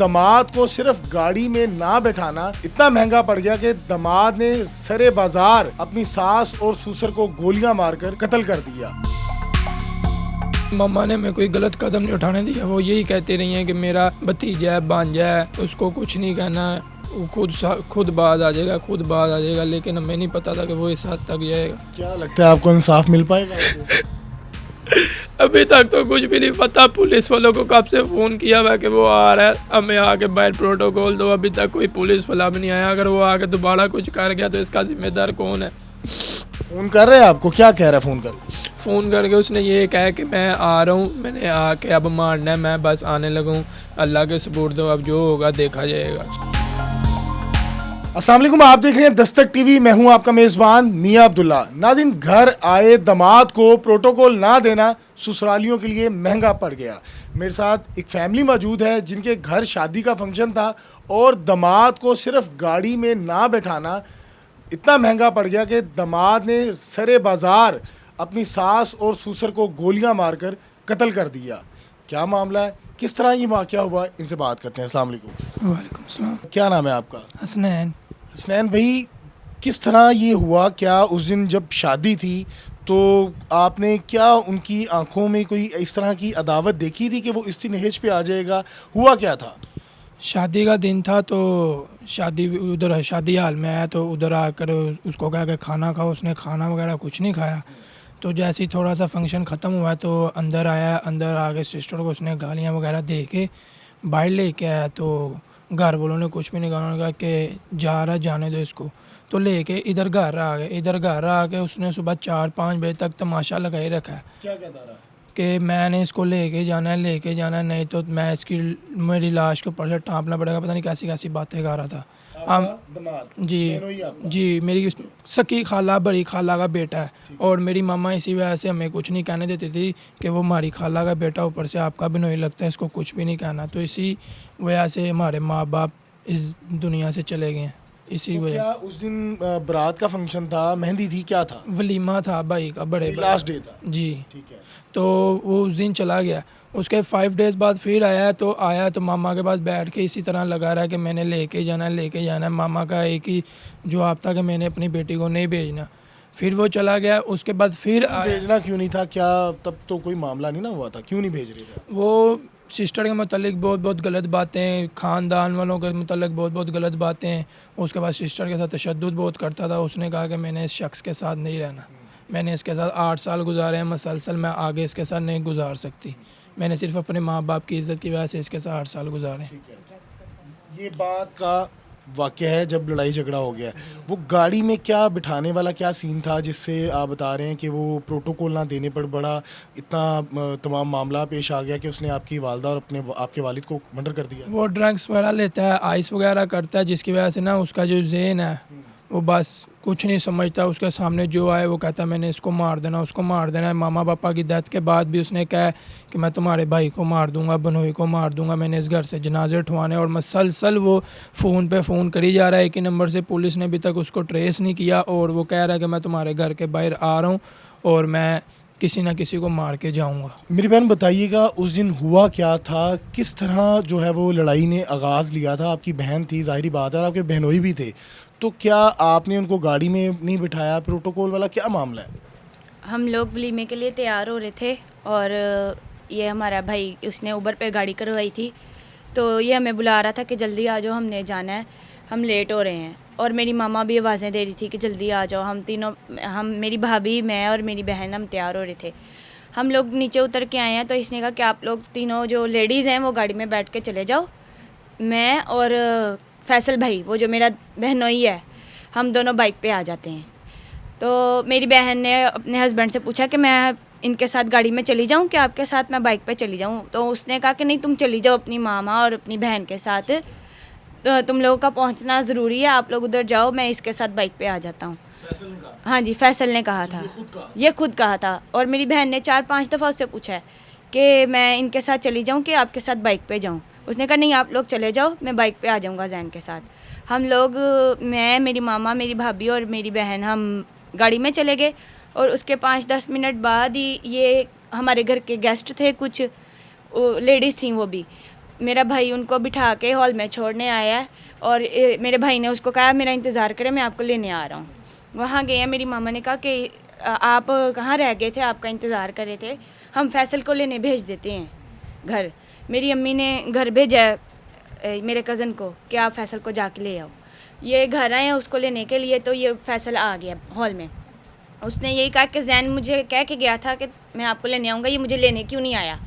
दामाद को सिर्फ गाड़ी में ना बैठाना इतना महंगा पड़ गया कि दामाद ने सरे बाजार अपनी सास और ससुर को गोलियां मारकर कत्ल कर दिया। मम्मा ने मेरे कोई गलत कदम नहीं उठाने दिया। वो यही कहती रही हैं कि मेरा भतीजा है, भांजा है, उसको कुछ नहीं कहना है, वो खुद बात आ जाएगा, खुद बात आ जाएगा। लेकिन हमें नहीं पता था कि वो इस हद तक जाएगा। क्या लगता है आपको इंसाफ मिल पाएगा? अभी तक तो कुछ भी नहीं पता। पुलिस वालों को कब से फ़ोन किया हुआ कि वो आ रहा है, हमें आके बाहर प्रोटोकॉल दो। अभी तक कोई पुलिस वाला भी नहीं आया। अगर वो आके दोबारा कुछ कर गया तो इसका जिम्मेदार कौन है? फोन कर रहे हैं आपको? क्या कह रहा है फ़ोन करके उसने ये कहा कि मैं आ रहा हूँ, मैंने आके अब मारना है, मैं बस आने लगा हूँ, अल्लाह के सपोर्ट दो, अब जो होगा देखा जाएगा। अस्सलाम वालेकुम, आप देख रहे हैं दस्तक टीवी। मैं हूं आपका मेज़बान मियां अब्दुल्ला। नाज़रीन, घर आए दामाद को प्रोटोकॉल ना देना ससुरालियों के लिए महंगा पड़ गया। मेरे साथ एक फैमिली मौजूद है जिनके घर शादी का फंक्शन था और दामाद को सिर्फ गाड़ी में ना बैठाना इतना महंगा पड़ गया कि दामाद ने सरे बाजार अपनी सास और ससुर को गोलियां मारकर कत्ल कर दिया। क्या मामला है, किस तरह ये वाक़या हुआ, इनसे बात करते हैं। अस्सलाम वालेकुम। वालेकुम सलाम। क्या नाम है आपका? हसनैन। हसनैन भाई, किस तरह ये हुआ? क्या उस दिन जब शादी थी तो आपने क्या उनकी आंखों में कोई इस तरह की अदावत देखी थी कि वो इस नहेज पे आ जाएगा? हुआ क्या था? शादी का दिन था तो शादी उधर शादी हाल में आया तो उधर आकर उसको कहा कि खाना खाओ। उसने खाना वगैरह कुछ नहीं खाया। तो जैसे ही थोड़ा सा फंक्शन ख़त्म हुआ तो अंदर आया। अंदर आके सिस्टर को उसने गालियाँ वगैरह दे के बाहर लेके आया। तो घर वालों ने कुछ भी नहीं कहा। उन्होंने कहा कि जा रहा, जाने दो इसको। तो लेके इधर घर आ गए। इधर घर आके उसने सुबह 4-5 बजे तक तमाशा लगाए रखा है। क्या कहता रहा? कि मैंने इसको लेके जाना है, लेके जाना है, नहीं तो मैं इसकी मेरी लाश के ऊपर से टाँपना पड़ेगा। पता नहीं कैसी कैसी बातें कर रहा था। हम जी मेरी सकी खाला, बड़ी खाला का बेटा है। और मेरी मामा इसी वजह से हमें कुछ नहीं कहने देती थी कि वो हमारी खाला का बेटा, ऊपर से आपका भी नहीं लगता है, इसको कुछ भी नहीं कहना। तो इसी वजह से हमारे माँ बाप इस दुनिया से चले गए हैं। इसी तो वजह क्या उस दिन बारात का फंक्शन था, मेहंदी थी, क्या था? वलीमा था भाई का, बड़े लास्ट डे था जी। ठीक है। तो वो उस दिन चला गया। उसके 5 डेज़ बाद फिर आया तो मामा के पास बैठ के इसी तरह लगा रहा है कि मैंने लेके जाना है, लेके जाना है। मामा का एक ही जवाब था कि मैंने अपनी बेटी को नहीं भेजना। फिर वो चला गया। उसके बाद फिर भेजना क्यों नहीं था? क्या तब तो कोई मामला नहीं ना हुआ था? क्यों नहीं भेज रहे थे? वो सिस्टर के मतलब बहुत गलत बातें, ख़ानदान वालों के मतलब बहुत गलत बातें। उसके बाद सिस्टर के साथ तशद्दुद बहुत करता था। उसने कहा कि मैंने इस शख्स के साथ नहीं रहना, मैंने इसके साथ 8 साल गुजारे हैं मसलसल, मैं आगे इसके साथ नहीं गुजार सकती। मैंने सिर्फ अपने माँ बाप की इज़्ज़त की वजह से इसके साथ 8 साल गुजारे। ये बात का वाक़या है जब लड़ाई झगड़ा हो गया। वो गाड़ी में क्या बिठाने वाला क्या सीन था जिससे आप बता रहे हैं कि वो प्रोटोकॉल ना देने पर बड़ा इतना तमाम मामला पेश आ गया कि उसने आपकी वालदा और आपके वालिद को मर्डर कर दिया? वो ड्रग्स वगैरह लेता है, आइस वगैरह करता है, जिसकी वजह से ना उसका जो ज़हन है वो बस कुछ नहीं समझता। उसके सामने जो आए वो कहता है मैंने इसको मार देना, उसको मार देना है। मामा पापा की डेथ के बाद भी उसने कहा कि मैं तुम्हारे भाई को मार दूंगा, बनोई को मार दूंगा, मैंने इस घर से जनाजे उठवाने। और मसलसल वो फ़ोन पे फ़ोन करी जा रहा है एक ही नंबर से। पुलिस ने अभी तक उसको ट्रेस नहीं किया और वो कह रहा है कि मैं तुम्हारे घर के बाहर आ रहा हूँ और मैं किसी ना किसी को मार के जाऊंगा। मेरी बहन बताइएगा उस दिन हुआ क्या था? किस तरह जो है वो लड़ाई ने आगाज़ लिया था? आपकी बहन थी, ज़ाहिरी बात है, और आपके बहनोई भी थे, तो क्या आपने उनको गाड़ी में नहीं बिठाया? प्रोटोकॉल वाला क्या मामला है? हम लोग वलीमे के लिए तैयार हो रहे थे और ये हमारा भाई उसने उबर पे गाड़ी करवाई थी। तो ये हमें बुला रहा था कि जल्दी आ जाओ, हमने जाना है, हम लेट हो रहे हैं। और मेरी मामा भी आवाज़ें दे रही थी कि जल्दी आ जाओ। हम तीनों, हम मेरी भाभी, मैं और मेरी बहन, हम तैयार हो रहे थे। हम लोग नीचे उतर के आए हैं तो इसने कहा कि आप लोग तीनों जो लेडीज़ हैं वो गाड़ी में बैठ के चले जाओ। मैं और फैसल भाई, वो जो मेरा बहनोई है, हम दोनों बाइक पे आ जाते हैं। तो मेरी बहन ने अपने हस्बैंड से पूछा कि मैं इनके साथ गाड़ी में चली जाऊं कि आपके साथ मैं बाइक पे चली जाऊं। तो उसने कहा कि नहीं, तुम चली जाओ अपनी मामा और अपनी बहन के साथ, तो तुम लोगों का पहुंचना ज़रूरी है, आप लोग उधर जाओ, मैं इसके साथ बाइक पे आ जाता हूँ। हाँ जी, फैसल ने कहा था, ये खुद कहा था। और मेरी बहन ने 4-5 दफ़ा उससे पूछा है कि मैं इनके साथ चली जाऊँ कि आपके साथ बाइक पे जाऊँ। उसने कहा नहीं, आप लोग चले जाओ, मैं बाइक पे आ जाऊँगा जैन के साथ। हम लोग, मैं, मेरी मामा, मेरी भाभी और मेरी बहन, हम गाड़ी में चले गए। और उसके 5-10 मिनट बाद ही ये हमारे घर के गेस्ट थे, कुछ लेडीज़ थी, वो भी मेरा भाई उनको बिठा के हॉल में छोड़ने आया है और मेरे भाई ने उसको कहा मेरा इंतज़ार करें, मैं आपको लेने आ रहा हूँ। वहाँ गए हैं, मेरी मामा ने कहा कि आप कहाँ रह गए थे, आपका इंतज़ार कर रहे थे, हम फैसल को लेने भेज देते हैं घर। मेरी अम्मी ने घर भेजा है मेरे कज़न को कि आप फैसल को जाके ले आओ। ये घर आए हैं उसको लेने के लिए, तो ये फैसल आ गया हॉल में। उसने यही कहा कि जैन मुझे कह के गया था कि मैं आपको लेने आऊँगा, ये मुझे लेने क्यों नहीं आया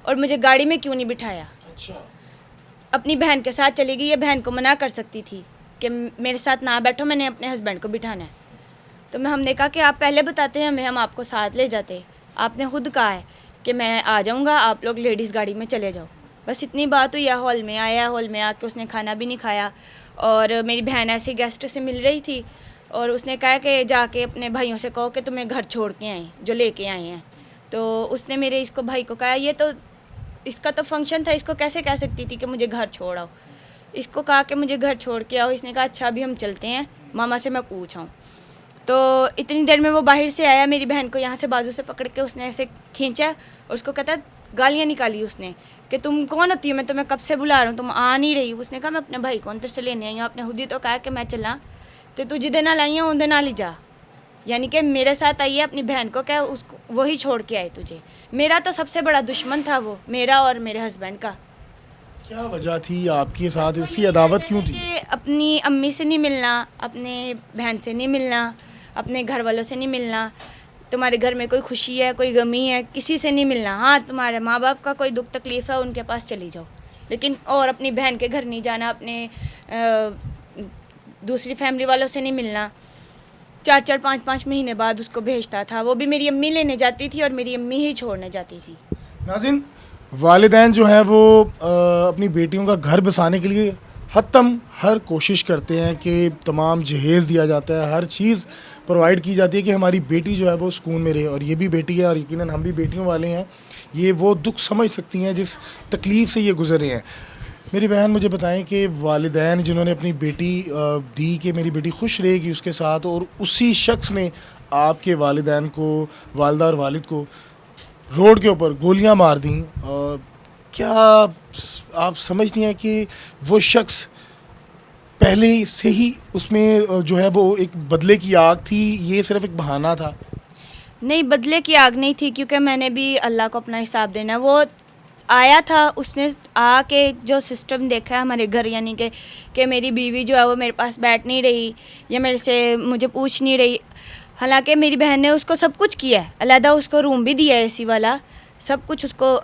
और मुझे गाड़ी में क्यों नहीं बिठाया। अच्छा। अपनी बहन के साथ चली गई, ये बहन को मना कर सकती थी कि मेरे साथ ना बैठो, मैंने अपने हस्बैंड को बिठाना है। तो हमने कहा कि आप पहले बताते हैं हमें, हम आपको साथ ले जाते। आपने खुद कहा है कि मैं आ जाऊँगा, आप लोग लेडीज़ गाड़ी में चले जाओ। बस इतनी बात हुई है। हॉल में आया, हॉल में आके उसने खाना भी नहीं खाया और मेरी बहन ऐसे गेस्ट से मिल रही थी और उसने कहा कि जाके अपने भाइयों से कहो कि तुम्हें घर छोड़ के आए, जो लेके आए हैं। तो उसने मेरे इसको भाई को कहा ये तो इसका तो फंक्शन था, इसको कैसे कह सकती थी कि मुझे घर छोड़ आओ। इसको कहा कि मुझे घर छोड़ के आओ। इसने कहा अच्छा अभी हम चलते हैं, मामा से मैं पूछाऊँ। तो इतनी देर में वो बाहर से आया, मेरी बहन को यहाँ से बाजू से पकड़ के उसने ऐसे खींचा और उसको कहता गालियाँ निकाली उसने कि तुम कौन होती हो, मैं तुम्हें कब से बुला रहा हूँ, तुम आ नहीं रही। उसने कहा मैं अपने भाई को अंदर से लेने आई हूँ, आपने खुद ही तो कहा कि मैं चला, तो तू जिदे ना लाई हूँ उधर ना ले जा, यानी कि मेरे साथ आई है, अपनी बहन को क्या उसको वही छोड़ के आए तुझे। मेरा तो सबसे बड़ा दुश्मन था वो, मेरा और मेरे हस्बैंड का। क्या वजह थी आपके साथ इसकी अदावत क्यों थी? कि अपनी अम्मी से नहीं मिलना, अपने बहन से नहीं मिलना, अपने घर वालों से नहीं मिलना, तुम्हारे घर में कोई खुशी है, कोई गमी है, किसी से नहीं मिलना। हाँ, तुम्हारे माँ बाप का कोई दुख तकलीफ़ है उनके पास चली जाओ, लेकिन और अपनी बहन के घर नहीं जाना, अपने दूसरी फैमिली वालों से नहीं मिलना। 4-4 5-5 महीने बाद उसको भेजता था, वो भी मेरी अम्मी लेने जाती थी और मेरी अम्मी ही छोड़ने जाती थी। नाज़रीन, वालिदैन जो हैं वो अपनी बेटियों का घर बसाने के लिए हत्तम हर कोशिश करते हैं कि तमाम जहेज़ दिया जाता है, हर चीज़ प्रोवाइड की जाती है कि हमारी बेटी जो है वो सुकून में रहे। और ये भी बेटी है और यकीनन हम भी बेटियों वाले हैं, ये वो दुख समझ सकती हैं जिस तकलीफ़ से ये गुज़र रहे हैं। मेरी बहन मुझे बताएं कि वालिदैन जिन्होंने अपनी बेटी दी कि मेरी बेटी खुश रहेगी उसके साथ, और उसी शख्स ने आपके वालिदैन को, वालदा और वालिद को रोड के ऊपर गोलियां मार दी। क्या आप समझती हैं कि वो शख्स पहले से ही उसमें जो है वो एक बदले की आग थी, ये सिर्फ एक बहाना था? नहीं, बदले की आग नहीं थी, क्योंकि मैंने भी अल्लाह को अपना हिसाब देना है। वो आया था, उसने आके जो सिस्टम देखा है हमारे घर, यानी कि मेरी बीवी जो है वो मेरे पास बैठ नहीं रही या मेरे से मुझे पूछ नहीं रही। हालांकि मेरी बहन ने उसको सब कुछ किया है, अलहदा उसको रूम भी दिया है एसी वाला, सब कुछ उसको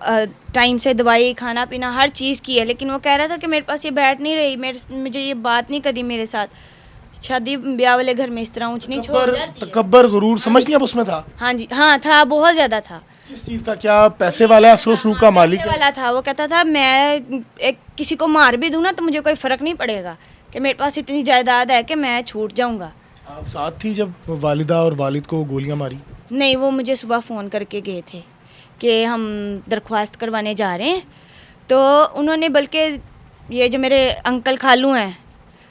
टाइम से दवाई, खाना पीना, हर चीज़ की है। लेकिन वो कह रहा था कि मेरे पास ये बैठ नहीं रही, मुझे ये बात नहीं करी मेरे साथ। शादी ब्याह वाले घर में इस तरह ऊँच नीच हो जाती है। तकब्बर, गुरूर समझती हैं आप उसमें था? हाँ जी, हाँ था, बहुत ज़्यादा था। किस चीज़ का? क्या पैसे वाला है, असर का मालिक पैसे है? वाला था। वो कहता था मैं किसी को मार भी दूँ ना तो मुझे कोई फ़र्क नहीं पड़ेगा, कि मेरे पास इतनी जायदाद है कि मैं छूट जाऊँगा। आप साथ थी जब वालिदा और वालिद को गोलियां मारी? नहीं, वो मुझे सुबह फ़ोन करके गए थे कि हम दरख्वास्त करवाने जा रहे हैं। तो उन्होंने, बल्कि ये जो मेरे अंकल खालू हैं,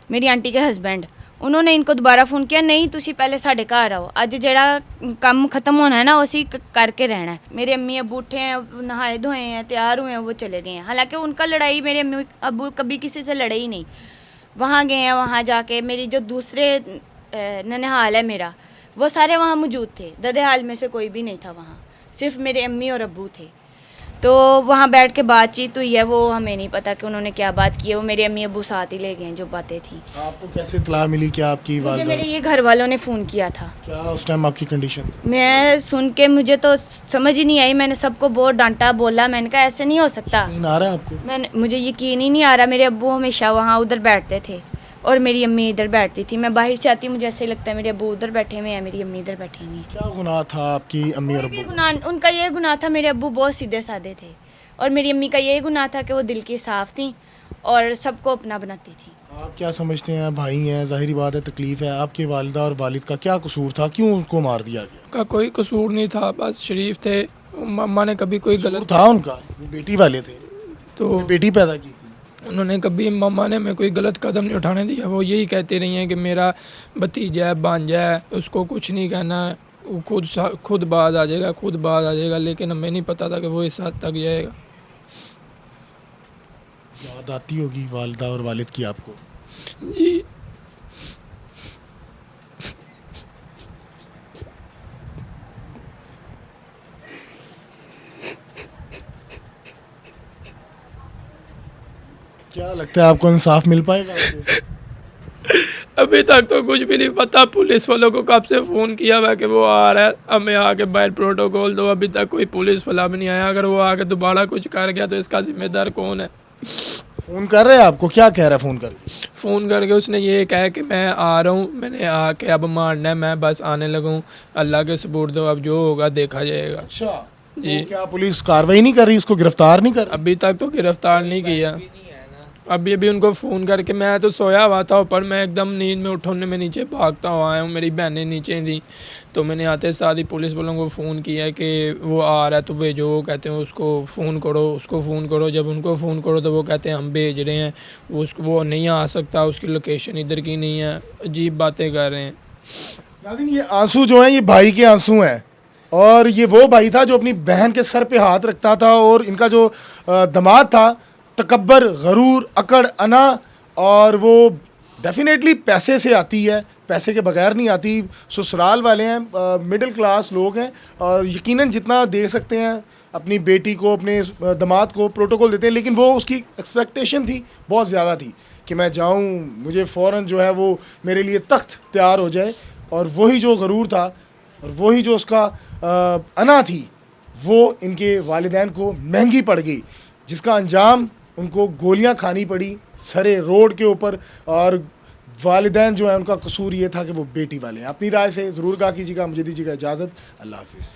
मेरी आंटी के हस्बैंड, उन्होंने इनको दोबारा फ़ोन किया, नहीं तुसी पहले साढ़े घर आओ, अज जेड़ा काम ख़त्म होना है ना उसी करके रहना है। मेरे अम्मी अब्बू उठे हैं, नहाए धोए हैं, तैयार हुए हैं, वो चले गए हैं। हालांकि उनका लड़ाई, मेरे अम्मी अब्बू कभी किसी से लड़े ही नहीं। वहाँ गए हैं, वहाँ जाके मेरी जो दूसरे ननिहाल है मेरा, वो सारे वहाँ मौजूद थे। ददेहाल में से कोई भी नहीं था वहाँ, सिर्फ मेरे अम्मी और अब्बू थे। तो वहाँ बैठ के बातचीत हुई है, वो हमें नहीं पता कि उन्होंने क्या बात की है। वो मेरे अम्मी अब्बू साथ ही ले गए हैं जो बातें थी। आपको कैसे इत्तला मिली? क्या आपकी मुझे वालिदा? मेरे ये घर वालों ने फ़ोन किया था। क्या उस टाइम आपकी कंडीशन? मैं सुन के मुझे तो समझ ही नहीं आई। मैंने सबको बहुत डांटा, बोला, मैंने कहा ऐसे नहीं हो सकता। यकीन आ रहा है आपको? मुझे यकीन ही नहीं आ रहा। मेरे अब्बू हमेशा वहाँ उधर बैठते थे और मेरी अम्मी इधर बैठती थी। मैं बाहर से आती, मुझे ऐसे लगता है मेरे अब्बू उधर बैठे हुए हैं, मेरी अम्मी इधर बैठी हुई हैं। क्या गुनाह था आपकी अम्मी और कोई भी अब्बू? गुनाह उनका ये गुनाह था, मेरे अब्बू बहुत सीधे साधे थे, और मेरी अम्मी का ये गुनाह था कि वो दिल की साफ़ थी और सबको अपना बनाती थी। आप क्या समझते हैं? भाई हैं, जाहिर बात है तकलीफ़ है। आपके वालिदा और वालिद का क्या कसूर था? क्यों उनको मार दिया गया? का कोई कसूर नहीं था, बस शरीफ थे। मम्मा ने कभी कोई कसूर गलत था उनका? वो बेटी वाले थे, तो बेटी पैदा की थी। उन्होंने कभी, मम्मा ने मैं कोई गलत कदम नहीं उठाने दिया। वो यही कहती रही हैं कि मेरा भतीजा है, भांजा है, उसको कुछ नहीं कहना है, वो खुद बाज आ जाएगा, खुद बाज आ जाएगा। लेकिन हमें नहीं पता था कि वो इस हद तक जाएगा। याद आती होगी वालिदा और वालिद की आपको? जी क्या लगता है आपको इंसाफ मिल पाएगा आपको? अभी तक तो कुछ भी नहीं पता। पुलिस वालों को कब से फ़ोन किया हुआ कि वो आ रहा है, हमें आके बाहर प्रोटोकॉल दो, अभी तक कोई पुलिस वाला भी नहीं आया। अगर वो आके दोबारा कुछ कर गया तो इसका जिम्मेदार कौन है? फ़ोन कर रहे हैं आपको? क्या कह रहा है फ़ोन करके? फ़ोन करके उसने ये कहा कि मैं आ रहा हूँ, मैंने आके अब मारना है, मैं बस आने लगा हूँ, अल्लाह के सुपुर्द दो, अब जो होगा देखा जाएगा। अच्छा, जी। तो क्या पुलिस कार्रवाई नहीं कर रही, उसको गिरफ्तार नहीं कर रही? अभी तक तो गिरफ्तार नहीं किया। अभी उनको फ़ोन करके, मैं तो सोया हुआ था ऊपर, मैं एकदम नींद में उठने में नीचे भागता हुआ आया हूँ, मेरी बहनें नीचे थी, तो मैंने आते साथ ही पुलिस वालों को फ़ोन किया कि वो आ रहा है तो भेजो। वो कहते हैं उसको फ़ोन करो, उसको फ़ोन करो। जब उनको फ़ोन करो तो वो कहते हैं हम भेज रहे हैं, वो नहीं आ सकता, उसकी लोकेशन इधर की नहीं है। अजीब बातें कर रहे हैं। नाज़रीन, ये आंसू जो हैं ये भाई के आंसू हैं, और ये वो भाई था जो अपनी बहन के सर पे हाथ रखता था, और इनका जो दामाद था तकब्बर, गरूर, अकड़, अना, और वो डेफिनेटली पैसे से आती है, पैसे के बगैर नहीं आती। ससुराल वाले हैं, मिडिल क्लास लोग हैं, और यकीनन जितना दे सकते हैं अपनी बेटी को, अपने दामाद को प्रोटोकॉल देते हैं, लेकिन वो उसकी एक्सपेक्टेशन थी, बहुत ज़्यादा थी कि मैं जाऊं, मुझे फ़ौरन जो है वो मेरे लिए तख्त तैयार हो जाए। और वही जो गरूर था और वही जो उसका अना थी, वो इनके वालिदैन को महंगी पड़ गई, जिसका अंजाम उनको गोलियां खानी पड़ी सरे रोड के ऊपर। और वालिदैन जो है उनका कसूर ये था कि वो बेटी वाले हैं। अपनी राय से ज़रूर कहा कीजिएगा। मुझे दीजिएगा इजाज़त। अल्लाह हाफिज़।